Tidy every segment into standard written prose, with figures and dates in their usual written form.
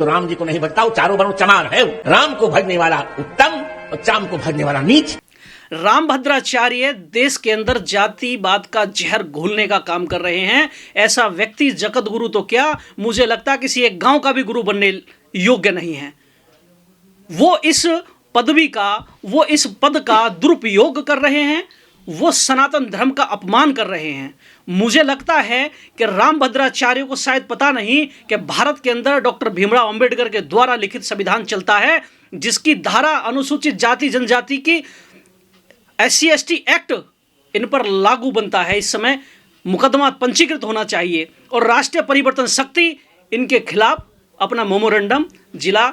तो राम जी को नहीं भजता, वो चारों वर्णों चमार है। राम को भजने वाला उत्तम और चाम को भजने वाला नीच। रामभद्राचार्य देश के अंदर जातिवाद का जहर घोलने का काम कर रहे हैं। ऐसा व्यक्ति जगत गुरु तो क्या, मुझे लगता है किसी एक गांव का भी गुरु बनने योग्य नहीं है। वो इस पदवी का, वो इस पद का दुरुपयोग कर रहे हैं, वो सनातन धर्म का अपमान कर रहे हैं। मुझे लगता है कि रामभद्राचार्य को शायद पता नहीं कि भारत के अंदर डॉक्टर भीमराव अंबेडकर के द्वारा लिखित संविधान चलता है, जिसकी धारा अनुसूचित जाति जनजाति की SC/ST एक्ट इन पर लागू बनता है। इस समय मुकदमा पंजीकृत होना चाहिए और राष्ट्रीय परिवर्तन शक्ति इनके खिलाफ अपना मेमोरेंडम जिला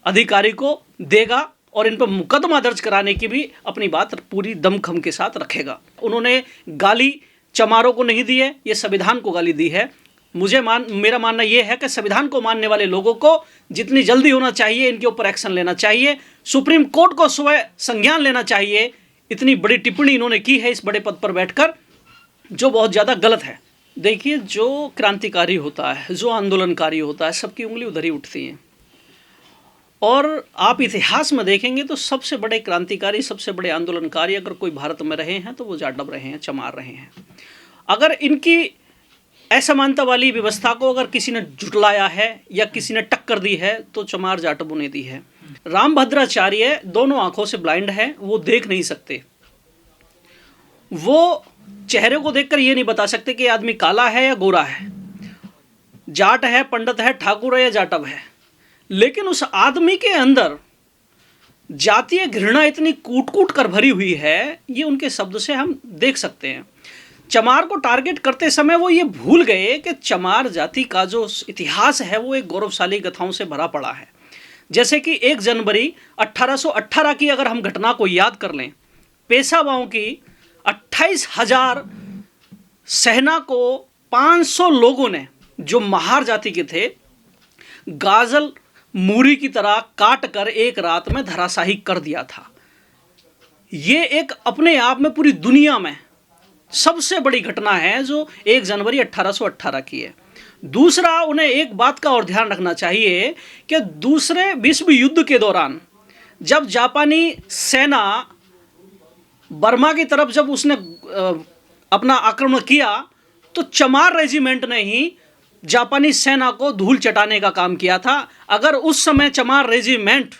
अधिकारी को देगा और इन पर मुकदमा दर्ज कराने की भी अपनी बात पूरी दमखम के साथ रखेगा। उन्होंने गाली चमारों को नहीं दी है, ये संविधान को गाली दी है। मेरा मानना यह है कि संविधान को मानने वाले लोगों को जितनी जल्दी होना चाहिए इनके ऊपर एक्शन लेना चाहिए। सुप्रीम कोर्ट को स्वयं संज्ञान लेना चाहिए। इतनी बड़ी टिप्पणी इन्होंने की है इस बड़े पद पर बैठकर, जो बहुत ज़्यादा गलत है। देखिए, जो क्रांतिकारी होता है, जो आंदोलनकारी होता है, सबकी उंगली उधर ही उठती है। और आप इतिहास में देखेंगे तो सबसे बड़े क्रांतिकारी, सबसे बड़े आंदोलनकारी अगर कोई भारत में रहे हैं तो वो जाटव रहे हैं, चमार रहे हैं। अगर इनकी असमानता वाली व्यवस्था को अगर किसी ने जुटलाया है या किसी ने टक्कर दी है तो चमार जाटवों ने दी है। रामभद्राचार्य दोनों आंखों से ब्लाइंड है, वो देख नहीं सकते। वो चेहरे को देखकर ये नहीं बता सकते कि आदमी काला है या गोरा है, जाट है, पंडित है, ठाकुर है या जाटव है। लेकिन उस आदमी के अंदर जातीय घृणा इतनी कूट कूट कर भरी हुई है, ये उनके शब्द से हम देख सकते हैं। चमार को टारगेट करते समय वो ये भूल गए कि चमार जाति का जो इतिहास है वो एक गौरवशाली गाथाओं से भरा पड़ा है। जैसे कि 1 जनवरी 1818 की अगर हम घटना को याद कर लें, पेशवाओं की 28,000 सेना को 500 लोगों ने, जो महार जाति के थे, गाजल मूरी की तरह काट कर एक रात में धराशाही कर दिया था। ये एक अपने आप में पूरी दुनिया में सबसे बड़ी घटना है जो 1 जनवरी 1818 की है। दूसरा, उन्हें एक बात का और ध्यान रखना चाहिए कि दूसरे विश्व युद्ध के दौरान जब जापानी सेना बर्मा की तरफ जब उसने अपना आक्रमण किया तो चमार रेजिमेंट ने ही जापानी सेना को धूल चटाने का काम किया था। अगर उस समय चमार रेजिमेंट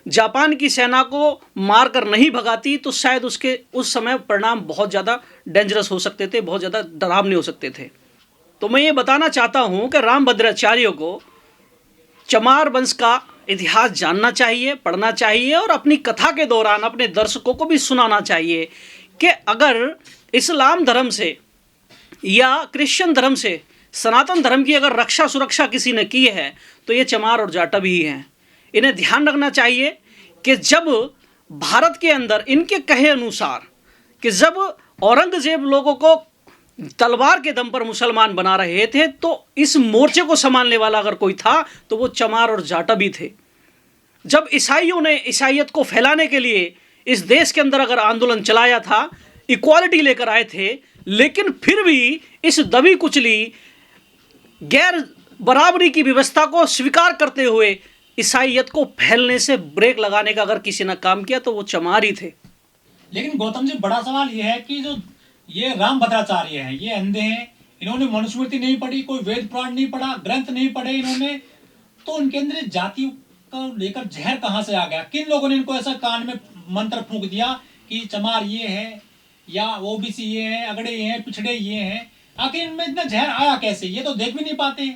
जापान की सेना को मारकर नहीं भगाती तो शायद उसके उस समय परिणाम बहुत ज़्यादा डेंजरस हो सकते थे, बहुत ज़्यादा डरावने हो सकते थे। तो मैं ये बताना चाहता हूँ कि रामभद्राचार्य को चमार वंश का इतिहास जानना चाहिए, पढ़ना चाहिए और अपनी कथा के दौरान अपने दर्शकों को भी सुनाना चाहिए कि अगर इस्लाम धर्म से या क्रिश्चियन धर्म से सनातन धर्म की अगर रक्षा सुरक्षा किसी ने की है तो ये चमार और जाटव ही हैं। इन्हें ध्यान रखना चाहिए कि जब भारत के अंदर इनके कहे अनुसार कि जब औरंगजेब लोगों को तलवार के दम पर मुसलमान बना रहे थे तो इस मोर्चे को संभालने वाला अगर कोई था तो वो चमार और जाटव ही थे। जब ईसाइयों ने ईसाइयत को फैलाने के लिए इस देश के अंदर अगर आंदोलन चलाया था, इक्वालिटी लेकर आए थे, लेकिन फिर भी इस दबी कुचली गैर बराबरी की व्यवस्था को स्वीकार करते हुए ईसाइयत को फैलने से ब्रेक लगाने का अगर किसी ने काम किया तो वो चमार ही थे। लेकिन गौतम जी, बड़ा सवाल ये है कि जो ये रामभद्राचार्य हैं, ये अंधे हैं, इन्होंने मनुस्मृति नहीं पढ़ी, कोई वेद पुराण नहीं पढ़ा, ग्रंथ नहीं पढ़े इन्होंने, तो उनके अंदर जाति को लेकर जहर कहाँ से आ गया? किन लोगों ने इनको ऐसा कान में मंत्र फूंक दिया कि चमार ये है या ओबीसी ये है, अगड़े ये हैं, पिछड़े ये हैं? आखिर इनमें इतना जहर आया कैसे? ये तो देख भी नहीं पाते।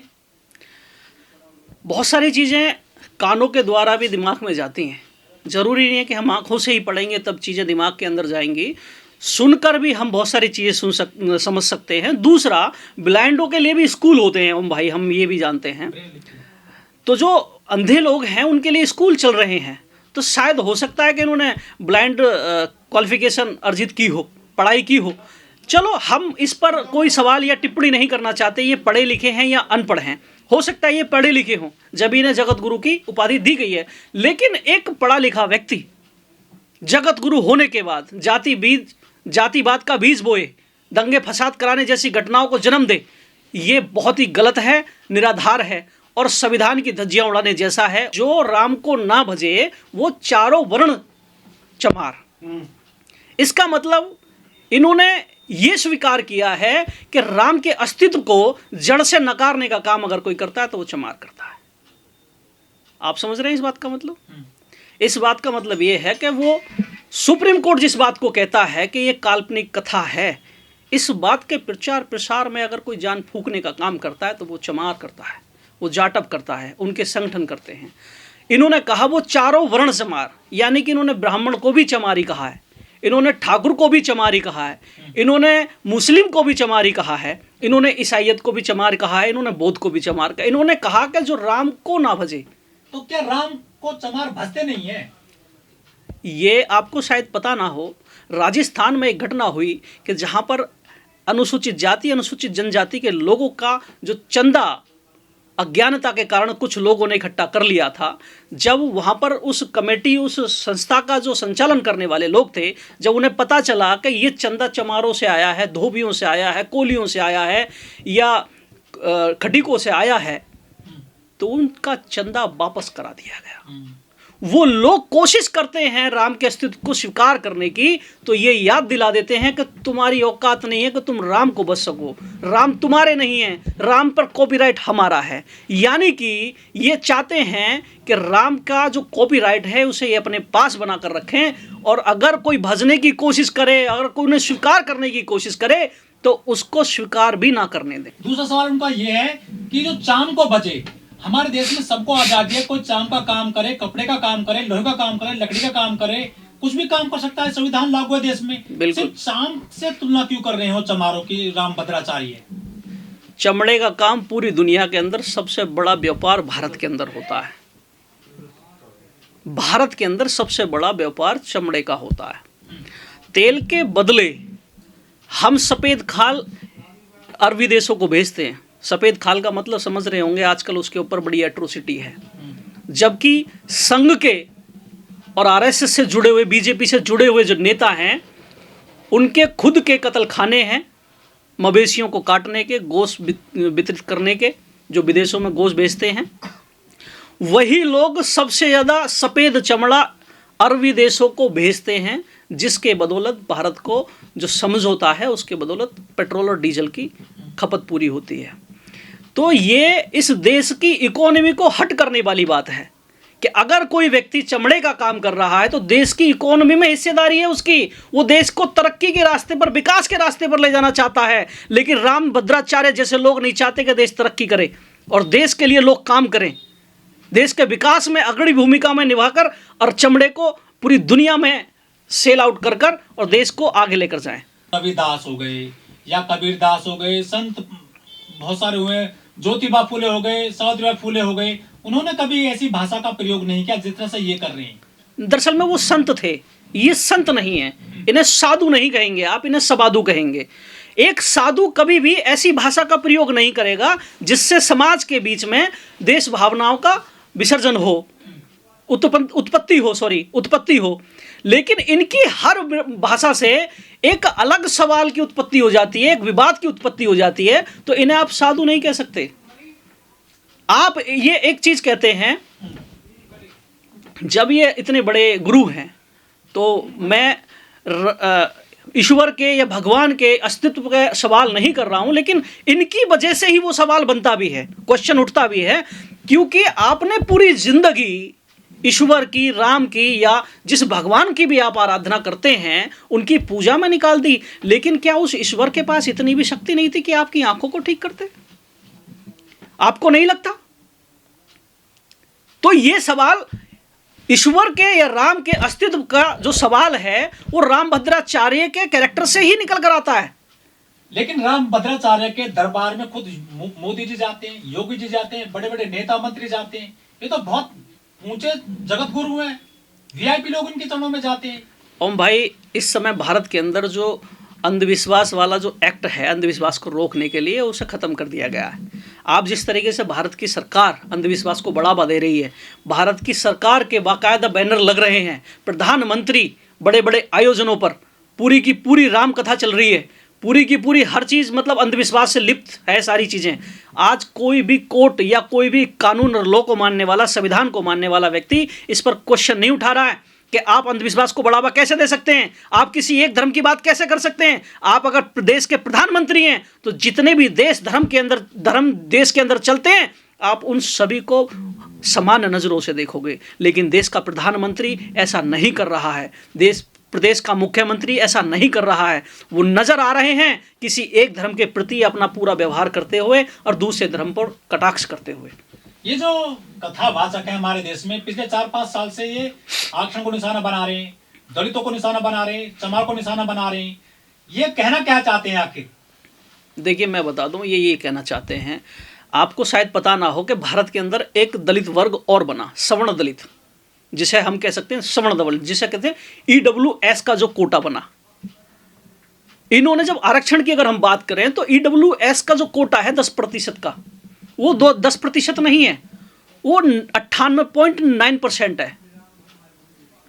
बहुत सारी चीज़ें कानों के द्वारा भी दिमाग में जाती हैं। ज़रूरी नहीं है कि हम आँखों से ही पढ़ेंगे तब चीज़ें दिमाग के अंदर जाएंगी। सुनकर भी हम बहुत सारी चीज़ें समझ सकते हैं। दूसरा, ब्लाइंडों के लिए भी स्कूल होते हैं ओम भाई, हम ये भी जानते हैं। तो जो अंधे लोग हैं उनके लिए स्कूल चल रहे हैं, तो शायद हो सकता है कि इन्होंने ब्लाइंड क्वालिफिकेशन अर्जित की हो, पढ़ाई की हो। चलो, हम इस पर कोई सवाल या टिप्पणी नहीं करना चाहते, ये पढ़े लिखे हैं या अनपढ़ हैं। हो सकता है ये पढ़े लिखे हों, जब इन्हें जगत गुरु की उपाधि दी गई है। लेकिन एक पढ़ा लिखा व्यक्ति जगत गुरु होने के बाद जातिवाद का बीज बोए, दंगे फसाद कराने जैसी घटनाओं को जन्म दे, ये बहुत ही गलत है, निराधार है और संविधान की धज्जियां उड़ाने जैसा है। जो राम को ना भजे वो चारों वर्ण चमार। इसका मतलब इन्होंने ये स्वीकार किया है कि राम के अस्तित्व को जड़ से नकारने का काम अगर कोई करता है तो वो चमार करता है। आप समझ रहे हैं इस बात का मतलब? इस बात का मतलब ये है कि वो सुप्रीम कोर्ट जिस बात को कहता है कि ये काल्पनिक कथा है, इस बात के प्रचार प्रसार में अगर कोई जान फूकने का काम करता है तो वो चमार करता है, वो जाटव करता है, उनके संगठन करते हैं। इन्होंने कहा वो चारों वर्ण चमार, यानी कि इन्होंने ब्राह्मण को भी चमारी कहा है, इन्होंने ठाकुर को भी चमारी कहा है, इन्होंने मुस्लिम को भी चमारी कहा है, इन्होंने ईसाइयत को भी चमार कहा है, इन्होंने बौद्ध को भी चमार कहा। इन्होंने कहा कि जो राम को ना भजे, तो क्या राम को चमार भजते नहीं है? ये आपको शायद पता ना हो, राजस्थान में एक घटना हुई कि जहां पर अनुसूचित जाति अनुसूचित जनजाति के लोगों का जो चंदा अज्ञानता के कारण कुछ लोगों ने इकट्ठा कर लिया था। जब वहाँ पर उस कमेटी, उस संस्था का जो संचालन करने वाले लोग थे, जब उन्हें पता चला कि ये चंदा चमारों से आया है, धोबियों से आया है, कोलियों से आया है या खटीकों से आया है, तो उनका चंदा वापस करा दिया गया। वो लोग कोशिश करते हैं राम के अस्तित्व को स्वीकार करने की, तो ये याद दिला देते हैं कि तुम्हारी औकात नहीं है कि तुम राम को बच सको, राम तुम्हारे नहीं है, राम पर कॉपीराइट हमारा है। यानी कि ये चाहते हैं कि राम का जो कॉपीराइट है उसे ये अपने पास बना कर रखें, और अगर कोई भजने की कोशिश करे, अगर कोई उन्हें स्वीकार करने की कोशिश करे तो उसको स्वीकार भी ना करने दें। दूसरा सवाल उनका यह है कि जो चांद को बचे, हमारे देश में सबको आजादी है, कोई चांद का काम करे, कपड़े का काम करे, लोहे का काम करे, लकड़ी का काम करे, कुछ भी काम कर सकता है, संविधान लागू है देश में। सिर्फ चांद से तुलना क्यों कर रहे हो चमारों की, राम भद्राचार्य? चमड़े का काम पूरी दुनिया के अंदर सबसे बड़ा व्यापार भारत के अंदर होता है। भारत के अंदर सबसे बड़ा व्यापार चमड़े का होता है। तेल के बदले हम सफेद खाल अरबी देशों को भेजते हैं। सफ़ेद खाल का मतलब समझ रहे होंगे, आजकल उसके ऊपर बड़ी एट्रोसिटी है। जबकि संघ के और आरएसएस से जुड़े हुए, बीजेपी से जुड़े हुए जो नेता हैं, उनके खुद के कत्ल खाने हैं, मवेशियों को काटने के, गोश्त वितरित करने के, जो विदेशों में गोश्त बेचते हैं। वही लोग सबसे ज़्यादा सफ़ेद चमड़ा अरबी देशों को भेजते हैं, जिसके बदौलत भारत को जो समझौता है उसके बदौलत पेट्रोल और डीजल की खपत पूरी होती है। तो ये इस देश की इकोनॉमी को हट करने वाली बात है कि अगर कोई व्यक्ति चमड़े का काम कर रहा है तो देश की इकोनॉमी में हिस्सेदारी है उसकी, वो देश को तरक्की के रास्ते पर, विकास के रास्ते पर ले जाना चाहता है। लेकिन राम भद्राचार्य जैसे लोग नहीं चाहते कि देश तरक्की करे और देश के लिए लोग काम करें, देश के विकास में अग्रणी भूमिका में निभाकर और चमड़े को पूरी दुनिया में सेल आउट कर कर और देश को आगे लेकर जाएं। रविदास हो गए या कबीरदास हो गए, संत बहुत सारे हुए, ज्योतिबा फूले हो गए, सावित्रीबाई फूले हो गए, उन्होंने कभी ऐसी भाषा का प्रयोग नहीं किया जिस तरह से ये कर रहे हैं। दरअसल में वो संत थे, ये संत नहीं है। इन्हें साधु नहीं कहेंगे आप, इन्हें सबाधु कहेंगे। एक साधु कभी भी ऐसी भाषा का प्रयोग नहीं करेगा जिससे समाज के बीच में देश भावनाओं का विसर्जन हो, उत्पत्ति हो। लेकिन इनकी हर भाषा से एक अलग सवाल की उत्पत्ति हो जाती है, एक विवाद की उत्पत्ति हो जाती है, तो इन्हें आप साधु नहीं कह सकते। आप ये एक चीज कहते हैं, जब ये इतने बड़े गुरु हैं तो मैं ईश्वर के या भगवान के अस्तित्व का सवाल नहीं कर रहा हूं, लेकिन इनकी वजह से ही वो सवाल बनता भी है, क्वेश्चन उठता भी है, क्योंकि आपने पूरी जिंदगी ईश्वर की, राम की या जिस भगवान की भी आप आराधना करते हैं उनकी पूजा में निकाल दी। लेकिन क्या उस ईश्वर के पास इतनी भी शक्ति नहीं थी कि आपकी आंखों को ठीक करते? आपको नहीं लगता? तो ये सवाल ईश्वर के या राम के अस्तित्व का जो सवाल है वो राम भद्राचार्य के कैरेक्टर से ही निकल कर आता है। लेकिन राम भद्राचार्य के दरबार में खुद मोदी जी जाते हैं, योगी जी जाते हैं, बड़े बड़े नेता मंत्री जाते हैं। ये तो बहुत ऊंचे जगत गुरु हैं, वीआईपी लोग इनके चरणों में जाते हैं। ओम भाई, इस समय भारत के अंदर जो अंधविश्वास वाला जो एक्ट है, अंधविश्वास को रोकने के लिए, उसे ख़त्म कर दिया गया है। आप जिस तरीके से भारत की सरकार अंधविश्वास को बढ़ावा दे रही है, भारत की सरकार के बाकायदा बैनर लग रहे हैं, प्रधानमंत्री बड़े बड़े आयोजनों पर पूरी की पूरी राम कथा चल रही है, पूरी की पूरी हर चीज़ मतलब अंधविश्वास से लिप्त है सारी चीज़ें। आज कोई भी कोर्ट या कोई भी कानून और लॉ को मानने वाला, संविधान को मानने वाला व्यक्ति इस पर क्वेश्चन नहीं उठा रहा है कि आप अंधविश्वास को बढ़ावा कैसे दे सकते हैं, आप किसी एक धर्म की बात कैसे कर सकते हैं। आप अगर देश के प्रधानमंत्री हैं तो जितने भी धर्म देश के अंदर चलते हैं आप उन सभी को समान नज़रों से देखोगे, लेकिन देश का प्रधानमंत्री ऐसा नहीं कर रहा है, प्रदेश का मुख्यमंत्री ऐसा नहीं कर रहा है। वो नजर आ रहे हैं किसी एक धर्म के प्रति अपना पूरा व्यवहार करते हुए और दूसरे धर्म पर कटाक्ष करते हुए। ये जो कथावाचक है हमारे देश में पिछले 4-5 साल से ये आरक्षण को निशाना बना रहे हैं, दलितों को निशाना बना रहे हैं, चमार को निशाना बना रहे हैं, ये कहना क्या चाहते हैं आखिर? देखिए मैं बता दूं, ये कहना चाहते हैं, आपको शायद पता ना हो कि भारत के अंदर एक दलित वर्ग और बना, सवर्ण दलित, जिसे हम कह सकते हैं सवर्ण दलित, जिसे कहते हैं EWS का जो कोटा बना। इन्होंने जब आरक्षण की अगर हम बात करें तो EWS का जो कोटा है 10% का, वो 10% नहीं है, वो 98.9% है।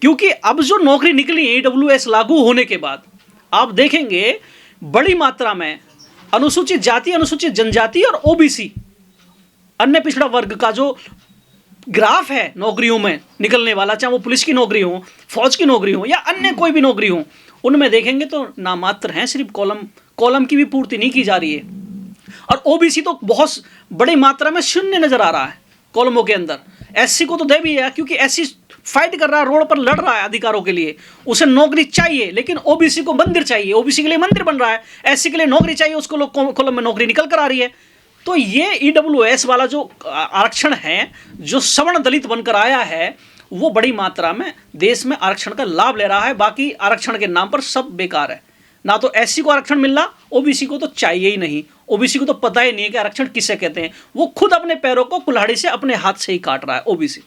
क्योंकि अब जो नौकरी निकली है EWS लागू होने के बाद, आप देखेंगे बड़ी मात्रा में अनुसूचित जाति, अनुसूचित जनजाति और OBC अन्य पिछड़ा वर्ग का जो ग्राफ है नौकरियों में निकलने वाला, चाहे वो पुलिस की नौकरी हो, फौज की नौकरी हो या अन्य कोई भी नौकरी हो, उनमें देखेंगे तो नामात्र हैं, सिर्फ कॉलम की भी पूर्ति नहीं की जा रही है। और OBC तो बहुत बड़ी मात्रा में शून्य नजर आ रहा है कॉलमों के अंदर। SC को तो दे भी है, क्योंकि SC फाइट कर रहा है, रोड पर लड़ रहा है अधिकारों के लिए, उसे नौकरी चाहिए, लेकिन OBC को मंदिर चाहिए, OBC के लिए मंदिर बन रहा है, SC के लिए नौकरी चाहिए, उसको लोग कॉलम में नौकरी निकल कर आ रही है। तो ये EWS वाला जो आरक्षण है, जो सवर्ण दलित बनकर आया है, वो बड़ी मात्रा में देश में आरक्षण का लाभ ले रहा है। बाकी आरक्षण के नाम पर सब बेकार है। ना तो SC को आरक्षण मिल रहा, OBC को तो चाहिए ही नहीं, OBC को तो पता ही नहीं है कि आरक्षण किसे कहते हैं। वो खुद अपने पैरों को कुल्हाड़ी से अपने हाथ से ही काट रहा है OBC।